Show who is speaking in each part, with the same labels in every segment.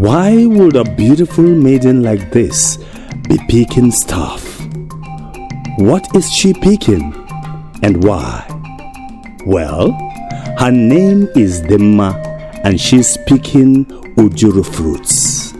Speaker 1: Why would a beautiful maiden like this be picking stuff? What is she picking and why? Well, her name is Dimma and she's picking Ujuru fruits.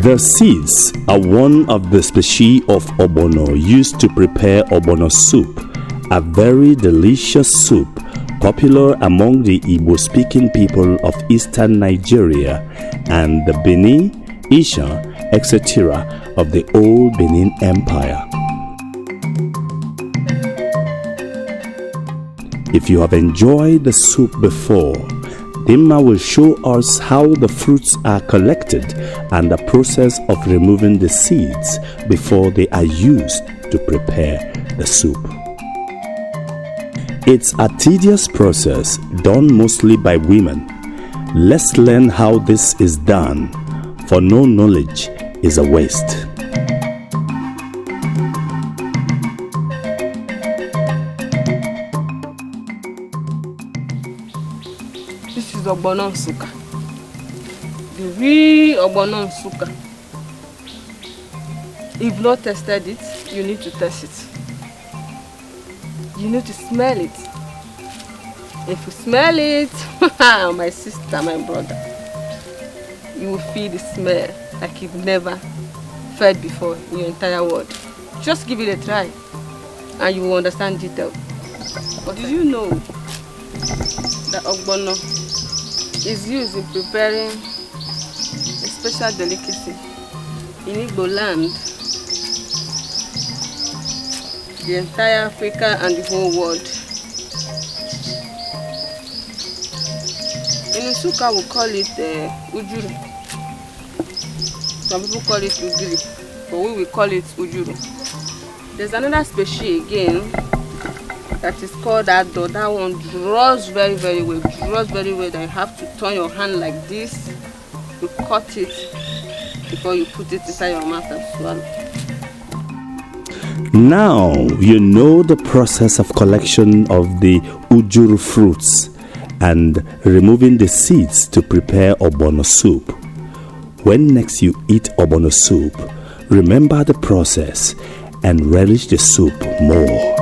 Speaker 1: The seeds are one of the species of Ogbono used to prepare Ogbono soup, a very delicious soup popular among the Igbo-speaking people of eastern Nigeria and the Benin, Isha, etc. of the old Benin Empire. If you have enjoyed the soup before, Dimma will show us how the fruits are collected and the process of removing the seeds before they are used to prepare the soup. It's a tedious process done mostly by women. Let's learn how this is done, for no knowledge is a waste.
Speaker 2: This is Ogbono Nsukka. The real Ogbono Nsukka. If you've not tested it, you need to test it. You need to smell it. If you smell it, my sister, my brother, you will feel the smell like you've never felt before in your entire world. Just give it a try and you will understand detail. But did you know that Ogbono is used in preparing a special delicacy in Igbo land, the entire Africa and the whole world? In Nsukka we call it Ujuru. Some people call it Ujuru, but we will call it Ujuru. There's another species again that is called Ado. That one draws very well. Draws very well. That you have to turn your hand like this. You cut it before you put it inside your mouth and swallow.
Speaker 1: Now you know the process of collection of the Ujuru fruits and removing the seeds to prepare Ogbono soup. When next you eat Ogbono soup, remember the process and relish the soup more.